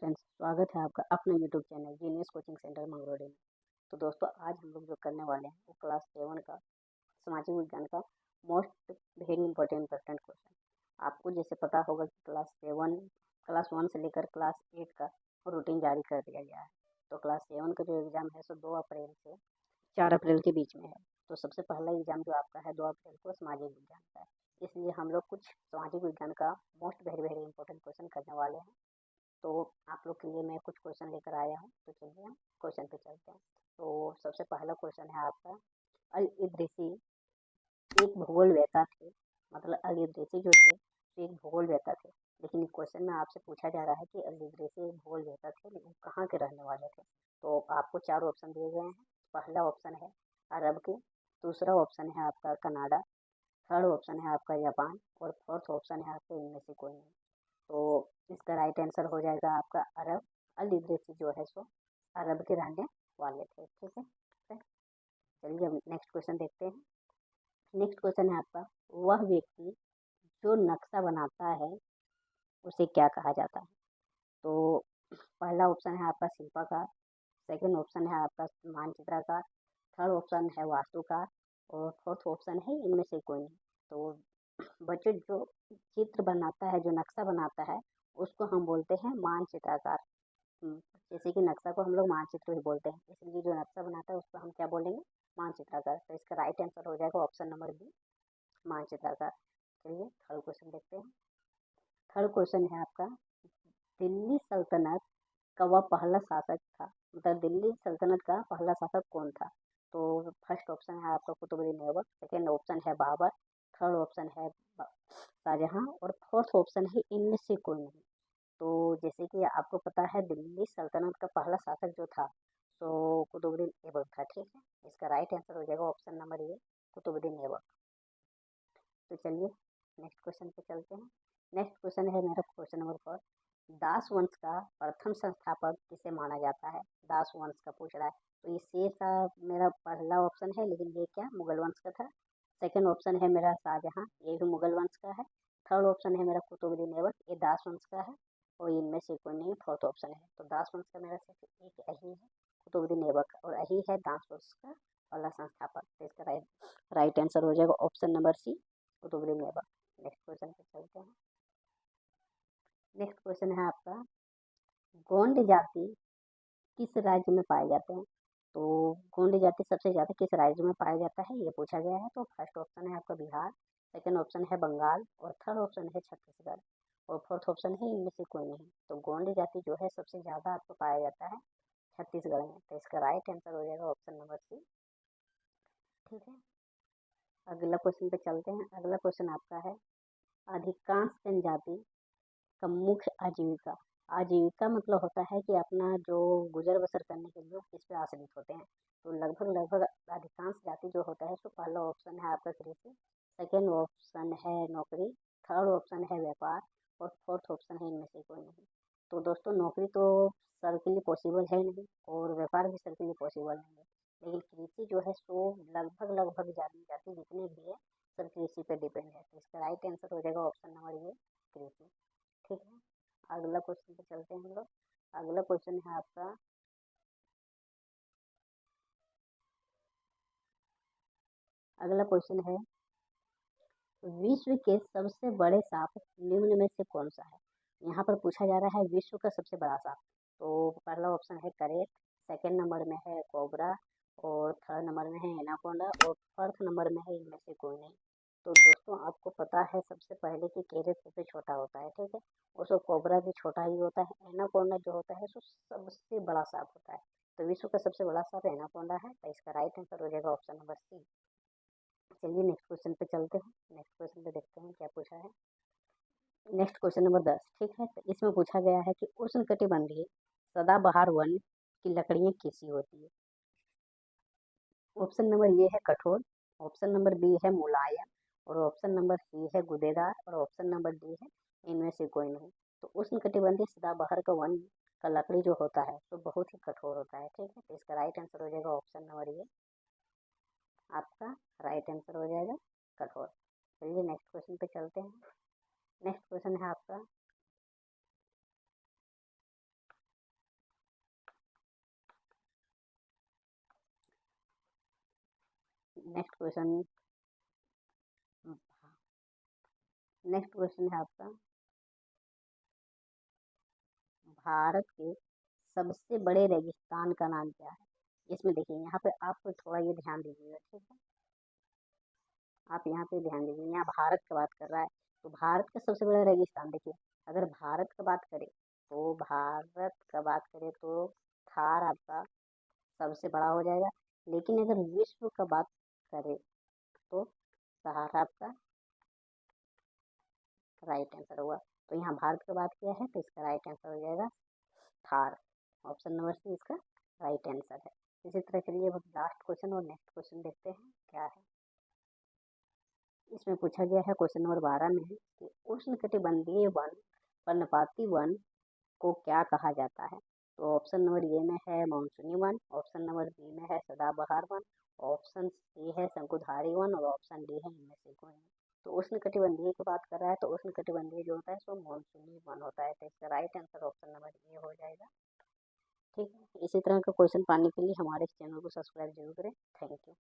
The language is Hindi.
फ्रेंड्स, स्वागत है आपका अपने YouTube channel Genius Coaching Centre Mangrodi में। तो दोस्तों, आज हम लोग जो करने वाले हैं वो क्लास 7 का सामाजिक विज्ञान का most very important important question. आपको जैसे पता होगा कि क्लास 1 से लेकर क्लास 8 का रूटीन जारी कर दिया गया है। तो क्लास 7 का जो एग्ज़ाम है सो 2 अप्रैल से 4 अप्रैल के बीच में है। तो सबसे पहला एग्ज़ाम जो आपका है 2 अप्रैल को सामाजिक विज्ञान का है। इसलिए हम लोग कुछ सामाजिक विज्ञान का most very very important question करने वाले हैं। तो आप लोग के लिए मैं कुछ क्वेश्चन लेकर आया हूँ। तो चलिए हम क्वेश्चन पे चलते हैं। तो सबसे पहला क्वेश्चन है आपका, अल इदरीसी एक भूगोलवेत्ता थे। मतलब अल इदरीसी जो थे वो एक भूगोलवेत्ता थे। लेकिन क्वेश्चन में आपसे पूछा जा रहा है कि अल इदरीसी एक भूगोलवेत्ता थे, लेकिन कहाँ के रहने वाले थे। तो आपको 4 ऑप्शन दिए गए हैं। पहला ऑप्शन है अरब के, दूसरा ऑप्शन है आपका कनाडा, थर्ड ऑप्शन है आपका जापान और फोर्थ ऑप्शन है आपका इनमें से कोई नहीं। तो इसका राइट आंसर हो जाएगा आपका अरब। अल इदरीसी जो है सो अरब के रहने वाले थे। ठीक है, चलिए अब नेक्स्ट क्वेश्चन देखते हैं। नेक्स्ट क्वेश्चन है आपका, वह व्यक्ति जो नक्शा बनाता है उसे क्या कहा जाता है। तो पहला ऑप्शन है आपका शिल्पकार, सेकंड ऑप्शन है आपका मानचित्रकार, थर्ड ऑप्शन है वास्तुकार और फोर्थ ऑप्शन है इनमें से कोई नहीं। तो बच्चों, जो चित्र बनाता है, जो नक्शा बनाता है, उसको हम बोलते हैं मानचित्रकार। जैसे कि नक्शा को हम लोग मानचित्र ही बोलते हैं, इसलिए जो नक्शा बनाता है उसको हम क्या बोलेंगे, मानचित्रकार। तो इसका राइट आंसर हो जाएगा ऑप्शन नंबर बी, मानचित्रकार। चलिए थर्ड क्वेश्चन देखते हैं। थर्ड क्वेश्चन है आपका, दिल्ली सल्तनत का वह पहला शासक था। मतलब दिल्ली सल्तनत का पहला शासक कौन था। तो फर्स्ट ऑप्शन है आपका कुतुबुद्दीन ऐबक, सेकेंड ऑप्शन है बाबर, थर्ड ऑप्शन है शाहजहां और फोर्थ ऑप्शन है इनमें से कोई नहीं। तो जैसे कि आपको पता है दिल्ली सल्तनत का पहला शासक जो था तो कुतुबुद्दीन ऐबक था। ठीक है, इसका राइट आंसर हो जाएगा option number A, Qutubuddin Aibak. तो चलिए नेक्स्ट क्वेश्चन पे चलते हैं। नेक्स्ट क्वेश्चन है मेरा क्वेश्चन नंबर 4, दास वंश का प्रथम संस्थापक किसे माना जाता है। दास वंश का पूछ रहा है। तो ये शेर का मेरा पहला ऑप्शन है, लेकिन ये क्या मुगल वंश का था। सेकंड ऑप्शन है मेरा शाहजहां, ये भी मुगल वंश का है। थर्ड ऑप्शन है मेरा कुतुबुद्दीन ऐबक, ये दास वंश का है और इनमें से कोई नहीं। फोर्थ ऑप्शन है। तो दास वंश का मेरा सिर्फ एक यही है, कुतुबुद्दीन ऐबक, और यही है दास वंश का पहला संस्थापक। तो इसका राइट आंसर हो जाएगा option number C, Qutubuddin Aibak. Next question पे चलते हैं। नेक्स्ट क्वेश्चन है आपका, गोंड जाति किस राज्य में पाए जाते हैं। तो गोंड जाति सबसे ज़्यादा किस राज्य में पाया जाता है ये पूछा गया है। तो फर्स्ट ऑप्शन है आपका बिहार, सेकंड ऑप्शन है बंगाल और थर्ड ऑप्शन है छत्तीसगढ़ और फोर्थ ऑप्शन है इनमें से कोई नहीं। तो गोंड जाति जो है सबसे ज़्यादा आपको पाया जाता है छत्तीसगढ़ में। तो इसका राइट आंसर हो जाएगा ऑप्शन नंबर सी। ठीक है, अगला क्वेश्चन पे चलते हैं। अगला क्वेश्चन आपका है, अधिकांश जनजाति का मुख्य आजीविका। आजीविका मतलब होता है कि अपना जो गुजर बसर करने के लिए किस पे आश्रित होते हैं। तो लगभग लगभग अधिकांश जाति जो होता है, तो पहला ऑप्शन है आपका कृषि, सेकेंड ऑप्शन है नौकरी, थर्ड ऑप्शन है व्यापार और फोर्थ ऑप्शन है इनमें से कोई नहीं। तो दोस्तों, नौकरी तो सर के लिए पॉसिबल है नहीं और व्यापार भी सर के लिए पॉसिबल नहीं है, लेकिन कृषि जो है सो लगभग लगभग जाति जाति जितने भी है सब कृषि पे डिपेंड है। तो इसका राइट आंसर हो जाएगा ऑप्शन नंबर ए, कृषि। ठीक है, अगला क्वेश्चन पे चलते हैं हम लोग। अगला क्वेश्चन है आपका, अगला क्वेश्चन है, विश्व के सबसे बड़े सांप निम्न में से कौन सा है। यहाँ पर पूछा जा रहा है विश्व का सबसे बड़ा सांप। तो पहला ऑप्शन है करेट, सेकंड नंबर में है कोबरा और थर्ड नंबर में है एनाकोंडा और फोर्थ नंबर में है इनमें से कोई नहीं। तो दोस्तों, आपको पता है सबसे पहले कि कैरेट सबसे छोटा होता है। ठीक है, और सो कोबरा भी छोटा ही होता है। एनाकोंडा जो होता है सो सबसे बड़ा सांप होता है। तो विश्व का सबसे बड़ा सांप एनाकोंडा है। तो इसका राइट आंसर हो जाएगा ऑप्शन नंबर सी। चलिए नेक्स्ट क्वेश्चन पे चलते हैं। नेक्स्ट क्वेश्चन पे देखते हैं क्या पूछा है। Next question number 10। ठीक है, तो इसमें पूछा गया है कि उष्णकटिबंधीय सदाबहार वन की लकड़ियाँ कैसी होती है। ऑप्शन नंबर ए है कठोर, ऑप्शन नंबर बी है मुलायम और ऑप्शन नंबर सी है गुदेदार और ऑप्शन नंबर डी है इनमें से कोई नहीं। तो उष्णकटिबंधीय सदाबहार का वन का लकड़ी जो होता है तो बहुत ही कठोर होता है। ठीक है, तो इसका राइट आंसर हो जाएगा ऑप्शन नंबर ए, आपका राइट आंसर हो जाएगा कठोर। चलिए नेक्स्ट क्वेश्चन पे चलते हैं। नेक्स्ट क्वेश्चन है आपका, नेक्स्ट क्वेश्चन है आपका, भारत के सबसे बड़े रेगिस्तान का नाम क्या है? इसमें देखिए यहाँ पे आपको थोड़ा ये ध्यान दीजिएगा, ठीक है? आप यहाँ पे ध्यान दीजिए, यहाँ भारत का बात कर रहा है तो भारत का सबसे बड़ा रेगिस्तान देखिए, अगर भारत का बात करें तो थार आपका सबसे बड़ा हो जाएगा, लेकिन अगर विश्व का बात करें तो सहारा आपका राइट आंसर होगा। तो यहाँ भारत का बात किया है तो इसका राइट आंसर हो जाएगा थार। ऑप्शन नंबर सी इसका राइट आंसर है। इसी तरह चलिए अब लास्ट क्वेश्चन और नेक्स्ट क्वेश्चन देखते हैं क्या है। इसमें पूछा गया है क्वेश्चन नंबर 12 में है कि उष्णकटिबंधीय वन पर्णपाती वन को क्या कहा जाता है? तो ऑप्शन नंबर ए में है मानसूनी वन, ऑप्शन नंबर बी में है सदाबहार वन, ऑप्शन सी है शंकुधारी वन और ऑप्शन डी है इनमें से कोई नहीं। तो उष्णकटिबंधीय की बात कर रहा है तो उष्णकटिबंधीय जो होता है सो मानसूनी वन होता है, तो इसका राइट आंसर ऑप्शन नंबर ए हो जाएगा। ठीक है, इसी तरह का क्वेश्चन पाने के लिए हमारे चैनल को सब्सक्राइब जरूर करें। Thank you.